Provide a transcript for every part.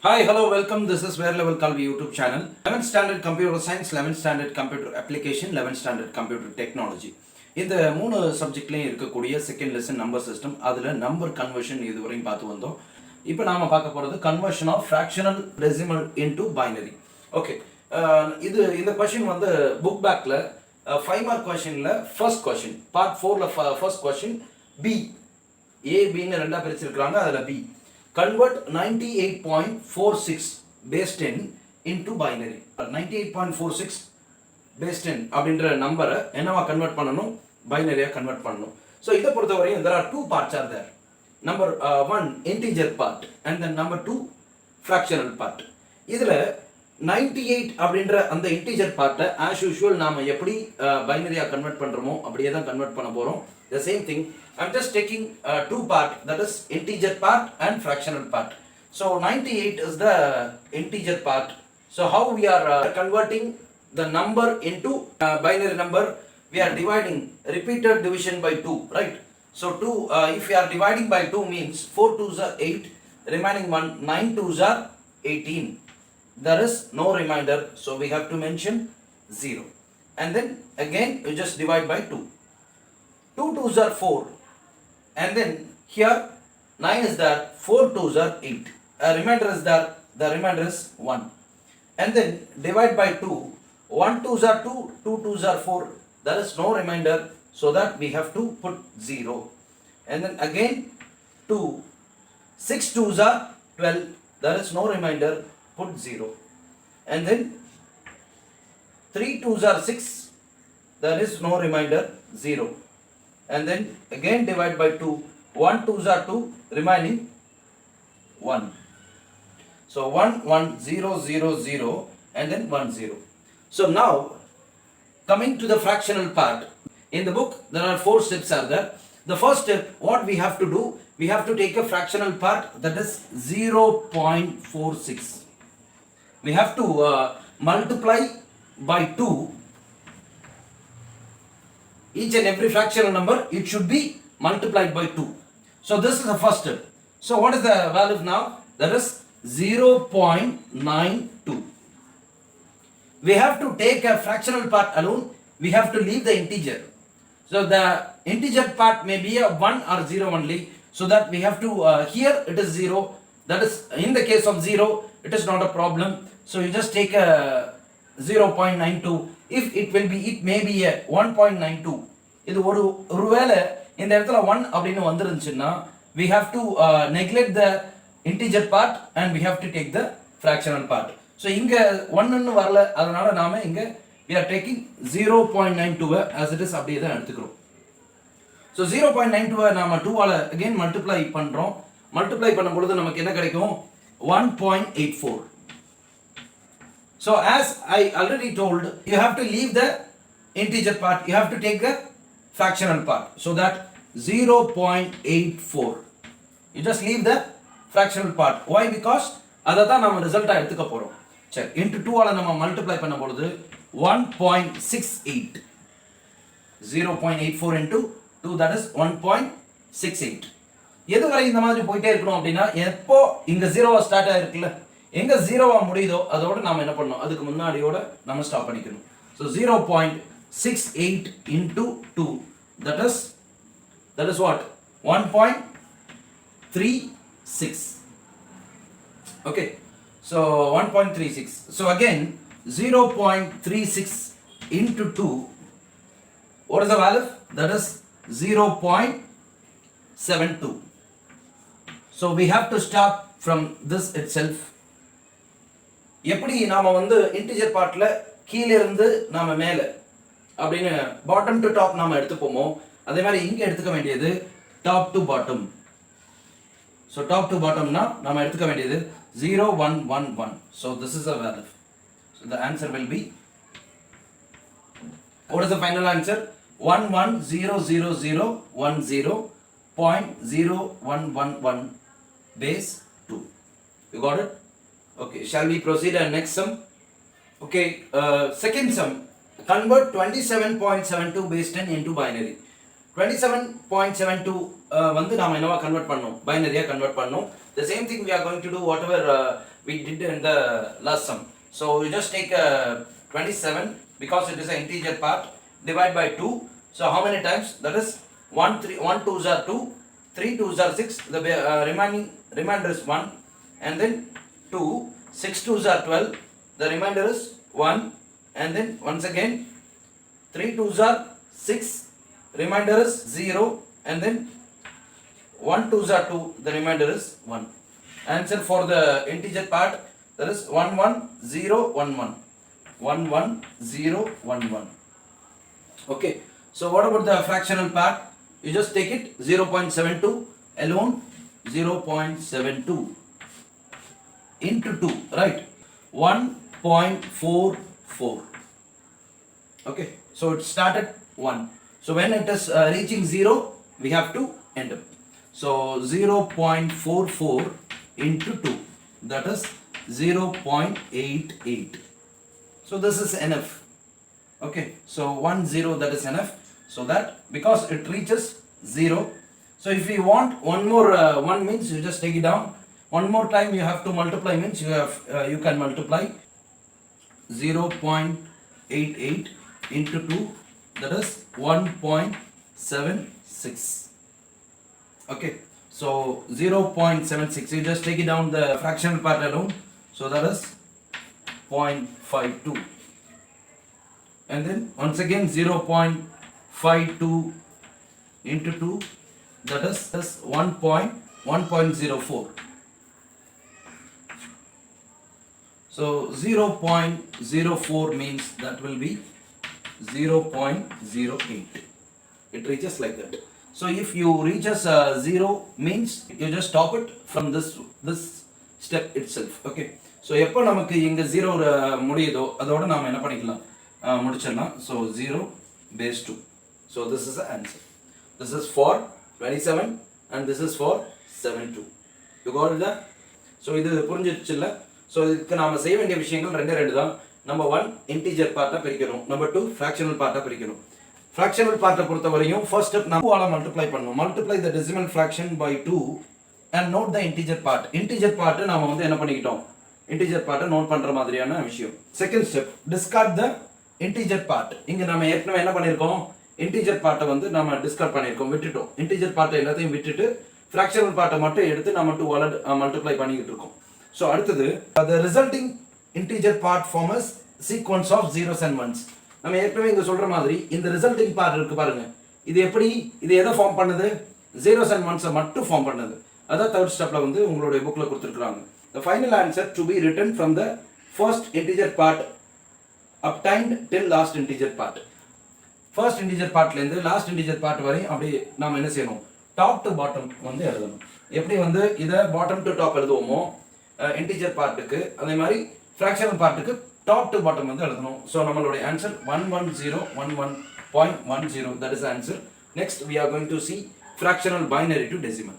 Hi, hello, welcome. This is VERALEVEL Kalvi YouTube channel. 11th Standard Computer Science, 11th Standard Computer Application, 11th Standard Computer Technology. இந்த மூணு சப்ஜெக்ட்லையும் இருக்கக்கூடிய second lesson number system. அதில் number conversion இதுவரையும் பார்த்து வந்தோம். இப்போ நாம் பார்க்க போகிறது conversion of fractional decimal into binary. Okay, இந்த கொஷின் வந்து புக் பேக்கில் 5 மார்க் கொஷினில் ஃபர்ஸ்ட் கொஷின் பார்ட் 4ல் ஃபர்ஸ்ட் கொஷின் பி ஏபின்னு ரெண்டாக பிரிச்சிருக்கிறாங்க. அதில் B convert 98.46 base 10 into binary. 98.46 base 10 அப்படின்ற நம்பரை என்னவா கன்வெர்ட் பண்ணணும், பைனரியா கன்வெர்ட் பண்ணணும். ஸோ இதை பொறுத்தவரையும் there are two parts are there. Number 1 integer part and then number 2 fractional part. இதில் 98 அப்படின்ற அந்த integer பார்ட்டை as usual நாம் எப்படி பைனரியா கன்வெர்ட் பண்ணுறோமோ அப்படியே தான் கன்வெர்ட் பண்ண போகிறோம். The same thing, I'm just taking two part, that is integer part and fractional part. So 98 is the integer part. So how we are converting the number into binary number? We are dividing repeated division by 2, right? So 2, if we are dividing by 2 means 4 2s are 8, remaining 1, 9 2s are 18. There is no remainder, so we have to mention 0. And then again you just divide by 2. 2 2s are 4, and then here 9 is there, 4 2s are 8. A remainder is there, the remainder is 1. And then divide by 2, 1 2s are 2, 2 2s are 4, there is no remainder, so that we have to put 0. And then again 2, 6 2s are 12, there is no remainder, put 0. And then 3 2s are 6, there is no remainder, 0. And then again divide by 2, 1 2s are 2, remaining 1. So 1 1 0 0 0 and then 1 0. So now coming to the fractional part, in the book there are 4 steps are there. The first step, what we have to do, we have to take a fractional part, that is 0.46. We have to multiply by 2 each and every fractional number. It should be multiplied by 2. So this is the first step. So what is the value now? That is 0.92. We have to take a fractional part alone. We have to leave the integer. So the integer part may be a 1 or 0 only. So that we have to, here it is 0. That is, in the case of 0, it is not a problem. So you just take a 0.92. If it will be, it may be a 1.92. இது ஒருவேளை இந்த இடத்துல 1 அப்படின்னு வந்துருந்துச்சுன்னா we have to neglect the integer part and we have to take the fractional part. So இங்க 1 ன்னு வரல, அதனால நாம இங்க we are taking 0.92 as it is அப்படியே தான் எடுத்துக்கிறோம். So 0.92 நாம 2 ஆல again multiply பண்றோம். multiply பண்ணும் பொழுது நமக்கு என்ன கிடைக்கும்? 1.84. So as I already told, you have to leave the integer part, you have to take the fractional part. So that 0.84. You just leave the fractional part. Why? Because adha nama result ah eduthuka porom. Check. Into 2 ala nama multiply panna poludhu 1.68. 0.84 into 2, that is 1.68. எது வரை இந்த மாதிரி போயிட்டே இருக்கணும் அப்படின்னா, எப்போ இங்க 0 start ஆயிருக்குல்ல, எங்க 0 முடியுதோ அதோட நாம என்ன பண்ணணும், அதுக்கு முன்னாடியோட நம்ம ஸ்டாப் பண்ணிக்கணும். So 0.68 into 2, that is what, 1.36. okay, so 1.36. so again 0.36 into 2, what is the value? That is 0.72. so we have to start from this itself. எப்படி நாம வந்து இன்டிஜர் பார்ட்ல கீழ இருந்து நாம மேல அப்படினு பாட்டம் டு டாப் நாம எடுத்துப்போமோ, அதே மாதிரி இங்க எடுத்துக்க வேண்டியது top to bottom. so top to பாட்டம்னா நாம எடுத்துக்க வேண்டியது 0111. so this is a value. so the answer will be, what is the final answer? 110010.0111 base 2. you got it? Okay, shall we proceed and next sum? Okay, second sum, convert 27.72 base 10 into binary. 27.72 வந்து நாம என்னவா convert பண்ணோம், பைனரியா convert பண்ணோம். The same thing we are going to do whatever we did in the last sum. So you just take 27 because it is an integer part, divide by 2. So how many times? That is 1 2s are 2, 3 2s are 6, the remainder is 1, and then 2, 6 2s are 12, the remainder is 1, and then once again 3 2s are 6, remainder is 0, and then 1 2s are 2, the remainder is 1. Answer for the integer part, that is 1 1 0 1 1. 1 1 0 1 1. Okay, so what about the fractional part? You just take it 0.72 alone, 0.72 into 2, right? 1.44. Okay, so it started 1. So when it is reaching 0, we have to end up. So 0.44 into 2, that is 0.88. So this is enough. Okay, so 1 0, that is enough. So that because it reaches 0, so if you want one more 1 means you just take it down. One more time you have to multiply means you can multiply 0.88 into 2, that is 1.76. Okay, so 0.76, you just take it down the fractional part alone, so that is 0.52, and then once again 0.52 into 2, that is 1.04. So 0.04 means that will be 0.08. It reaches like that. So if you reaches 0 means you just stop it from this step itself. Okay, so எப்போ நமக்கு இங்க 0 முடியுதோ அதோட நாம என்ன பண்ணிக்கலாம், முடிச்சிடலாம். So 0 base 2. So this is the answer. This is for 27 and this is for 72. You got it? So இது புரிஞ்சிடுச்சுல்ல? So இதுக்கு நாம செய்ய வேண்டிய விஷயங்கள் ரெண்டு தான். நம்பர் 1 இன்டிஜர் பார்ட்டை பிரிக்கணும், நம்பர் 2 ஃபிராக்ஷனல் பார்ட்டை பிரிக்கணும். ஃபிராக்ஷனல் பார்ட்டை பொறுத்தவரையும் ஃபர்ஸ்ட் ஸ்டெப் நம்ம 2 ஆல மல்டிப்ளை பண்ணணும். Multiply the decimal fraction by 2 and note the integer part. Integer part நாம வந்து என்ன பண்ணிக்கிட்டோம், இன்டிஜர் பார்ட்டை நோட் பண்ற மாதிரியான விஷயம். Second step, discard the integer part. இங்க நாம ஏற்கனவே என்ன பண்ணிருக்கோம், இன்டிஜர் பார்ட்டை வந்து நாம டிஸ்கார்ட் பண்ணிருக்கோம், விட்டுட்டோம். இன்டிஜர் பார்ட்டை எல்லாத்தையும் விட்டுட்டு ஃபிராக்ஷனல் பார்ட்டை மட்டும் எடுத்து நாம 2 ஆல மல்டிப்ளை பண்ணிக்கிட்டு இருக்கோம். So அடுத்தது the resulting integer part forms sequence of zeros and ones. நம்ம ஏற்கனவே இங்க சொல்ற மாதிரி இந்த ரிசல்ட்டிங் பார்ட் இருக்கு பாருங்க, இது எப்படி, இது எதை ஃபார்ம் பண்ணுது, zeros and ones மட்டும் ஃபார்ம் பண்ணுது. அத தேர்ட் ஸ்டெப்ல வந்து உங்களுடைய புக்ல கொடுத்திருக்காங்க. The final answer to be written from the first integer part obtained till last integer part. First integer partல இருந்து லாஸ்ட் integer part வரை அப்படியே நாம என்ன செய்யணும், டாப் டு பாட்டம் வந்து எழுதணும். எப்படி வந்து இத பாட்டம் டு டாப் எழுதுவோமோ இன்டிஜர் பார்ட்டுக்கு, அதே மாதிரி ஃபிராக்ஷனல் பார்ட்டுக்கு டாப் டு பாட்டம் வந்து எழுதணும். ஸோ நம்மளுடைய answer 11011.10, that is the answer. Next we are going to see fractional binary to decimal.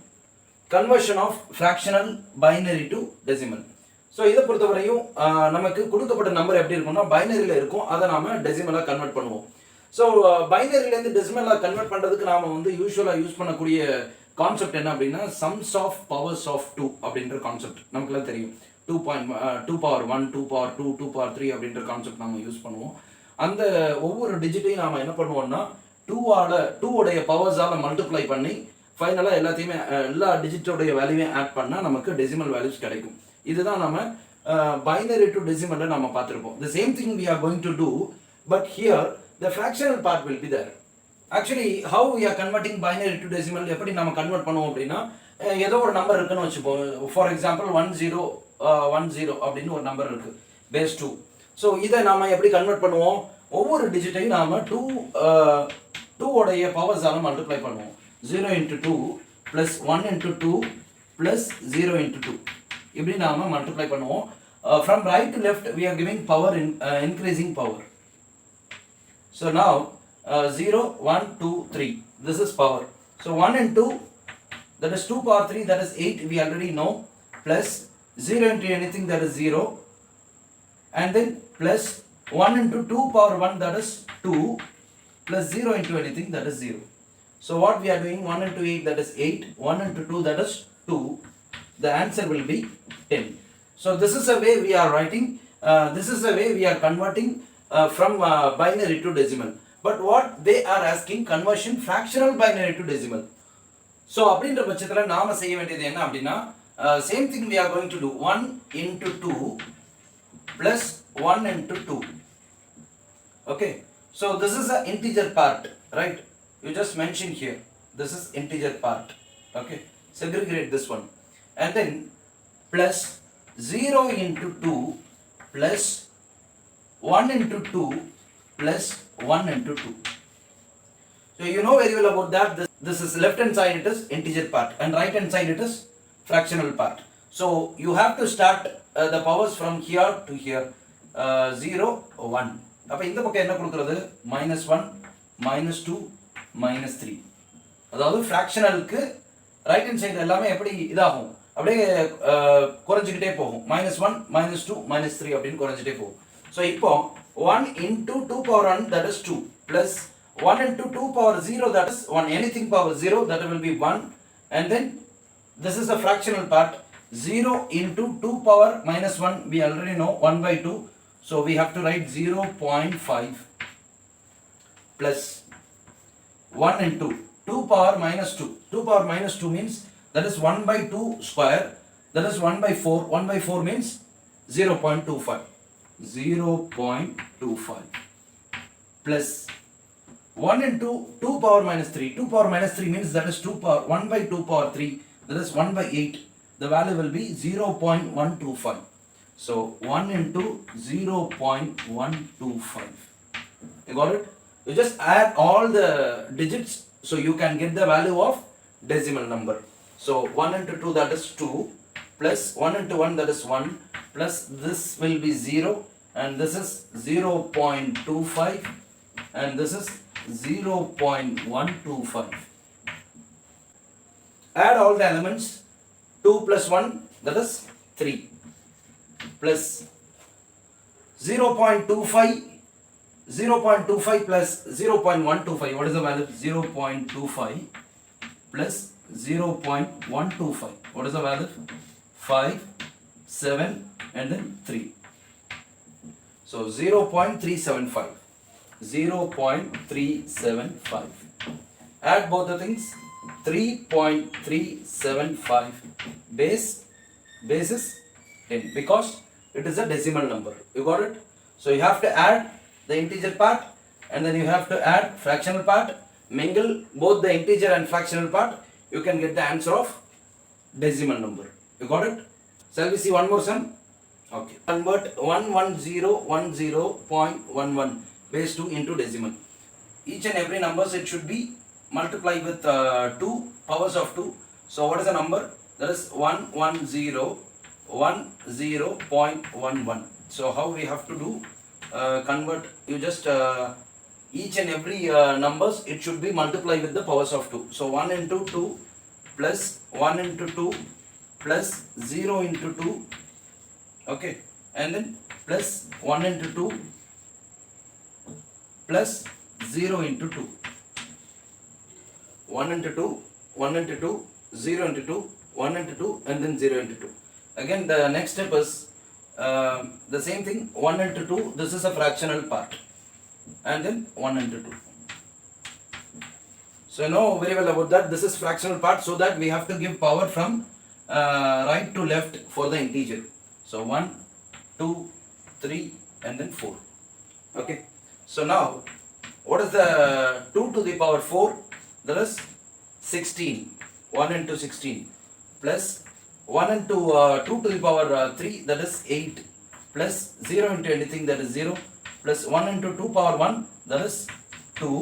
Conversion of fractional binary to decimal. So இதை பொறுத்தவரையும் நமக்கு கொடுக்கப்பட்ட number எப்படி இருக்கும்னா பைனரியில் இருக்கும், அதை நாம டெசிமலாக கன்வெர்ட் பண்ணுவோம். ஸோ பைனரியிலேருந்து டெசிமலாக கன்வெர்ட் பண்ணுறதுக்கு நாம வந்து யூஸ்வலாக யூஸ் பண்ணக்கூடிய கான்செப்ட் என்ன அப்படின்னா சம்ஸ் ஆஃப் பவர்ஸ் ஆஃப் 2 அப்படின்ற கான்செப்ட் நமக்குலாம் தெரியும். 2 power 1, 2 power 2, 2 power 3 அப்படின்ற கான்செப்ட் நம்ம யூஸ் பண்ணுவோம். அந்த ஒவ்வொரு டிஜிட்டையும் நாம என்ன பண்ணுவோம்னா 2 உடைய பவர்ஸால மல்டிப்ளை பண்ணி ஃபைனலாக எல்லாத்தையுமே எல்லா டிஜிட்டோடைய வேல்யூவையும் ஆட் பண்ணால் நமக்கு டெசிமல் வேல்யூஸ் கிடைக்கும். இதுதான் நம்ம பைனரி டு டெசிமல்ல நம்ம பார்த்துருப்போம். The same thing we are going to do, but here the fractional part will be there. Actually how we are converting binary to decimal எப்படி நம்ம கன்வெர்ட் பண்ணுவோம் அப்படின்னா, ஏதோ ஒரு நம்பர் இருக்குன்னு வச்சுப்போம். ஃபார் எக்ஸாம்பிள் 1010 அப்படின்னு ஒரு நம்பர் இருக்கு, பேஸ் 2. ஸோ இதை நாம எப்படி கன்வெர்ட் பண்ணுவோம், ஒவ்வொரு டிஜிட்டையும் நாம 2 உடைய பவர்ஸால மல்டிப்ளை பண்ணுவோம். 0 into 2 plus 1 into 2 plus 0 into 2 இப்படி நாம மல்டிப்ளை பண்ணுவோம். From right to left we are giving power in increasing power. So now 0 1 2 3, this is power. So 1 and 2, that is 2 power 3, that is 8, we already know, plus 0 into anything, that is 0, and then plus 1 into 2 power 1, that is 2, plus 0 into anything, that is 0. So what we are doing, 1 into 8, that is 8, 1 into 2, that is 2, the answer will be 10. So this is a way we are writing, this is the way we are converting from binary to decimal. But what they are asking, conversion fractional binary to decimal. So அப்படின்ற பட்சத்தில் நாம செய்ய வேண்டியது என்ன அப்படின்னா, same thing we are going to do 1 into 2 plus 1 into 2. Okay, so this is an integer part, right? You just mention here, this is integer part. Okay, segregate this one, and then plus 0 into 2 plus 1 into 2 plus 1 into 2. So you know very well about that. This is left hand side, it is integer part, and right hand side it is fractional part. So you have to start the powers from here to here, 0 1. அப்ப இந்த பக்கம் என்ன கொடுக்கிறது, -1 -2 -3. அதாவது fractionalக்கு right hand side எல்லாமே எப்படி இதாகும், அப்படியே குறைஞ்சிக்கிட்டே போகும், -1 -2 -3 அப்படின்னு குறைஞ்சிட்டே போகும். So இப்போ 1 into 2 power 1, that is 2, plus 1 into 2 power 0, that is 1, anything power 0, that will be 1, and then this is a fractional part, 0 into 2 power -1, we already know 1 by 2, so we have to write 0.5 plus 1 into 2 power -2, 2 power -2 means that is 1 by 2 square, that is 1 by 4, 1 by 4 means 0.25, 0.25 plus 1 into 2 power -3, 2 power -3 means that is 2 power 1 by 2 power 3, that is 1 by 8, the value will be 0.125. So 1 into 0.125. You got it? You just add all the digits so you can get the value of decimal number. So 1 into 2, that is 2, plus 1 into 1, that is 1, plus this will be 0, and this is 0.25, and this is 0.125. Add all the elements, 2 plus 1, that is 3, plus 0.25, 0.25 plus 0.125, what is the value? 0.25 plus 0.125, what is the value? 5, 7, and then 3. So 0.375. 0.375. Add both the things, 3.375, base is 10 because it is a decimal number. You got it? So you have to add the integer part, and then you have to add fractional part, mingle both the integer and fractional part, you can get the answer of decimal number. You got it? Shall we see one more sum? Okay. Convert 11010.11 base 2 into decimal. Each and every numbers, it should be multiplied with 2 powers of 2. So what is the number? That is 11010.11. So how we have to do, convert, you just each and every numbers, it should be multiplied with the powers of 2. So 1 into 2 plus 1 into 2 plus 0 into 2, okay, and then plus 1 into 2 plus 0 into 2, 1 into 2, 1 into 2, 0 into 2, 1 into 2, and then 0 into 2. Again the next step is the same thing, 1 into 2, this is a fractional part, and then 1 into 2. So you know very well about that, this is fractional part, so that we have to give power from right to left for the integer. So 1, 2, 3, and then 4. Okay. So now, what is the 2 to the power 4? That is 16. 1 into 16 plus 1 into 2 to the power 3, that is 8, plus 0 into anything, that is 0, plus 1 into 2 power 1, that is 2,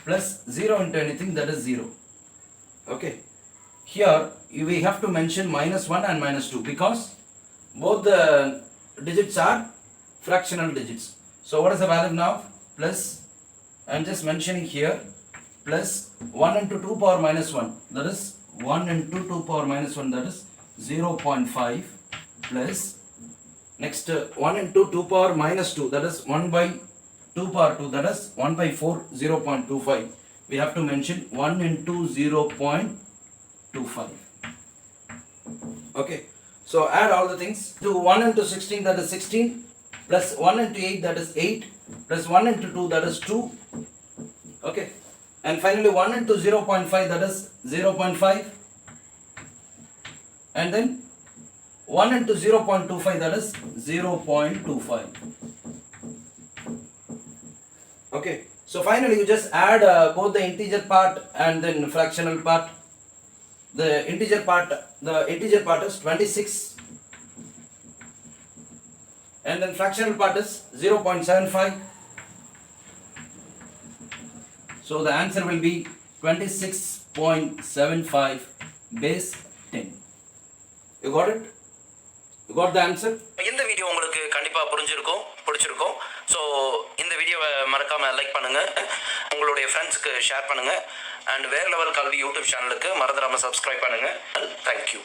plus 0 into anything, that is 0. Okay. Here we have to mention -1 and -2 because both the digits are fractional digits. So what is the value now? Plus, I am just mentioning here, plus 1 into 2 power -1, that is 1 into 2 power -1, that is 0.5, plus next 1 into 2 power -2, that is 1 by 2 power 2, that is 1 by 4, 0.25. We have to mention 1 into 0.25. Okay. So add all the things. To 1 into 16, that is 16, plus 1 into 8, that is 8, plus 1 into 2, that is 2. Okay. And finally 1 into 0.5, that is 0.5. And then 1 into 0.25, that is 0.25. Okay. So finally you just add both the integer part and then fractional part. The integer part is 26, and then fractional part is 0.75. So the answer will be 26.75 base 10. You got it? You got the answer? இந்த video உங்களுக்கு கண்டிப்பா பிடிச்சிருக்கும். So இந்த வீடியோவை மறக்காம like பண்ணுங்க, உங்களுடைய ஃப்ரெண்ட்ஸ்க்கு ஷேர் பண்ணுங்க, அண்ட் வேற லெவல் கல்வி யூடியூப் சேனலுக்கு மறந்துடாம சப்ஸ்கிரைப் பண்ணுங்க. தேங்க்யூ.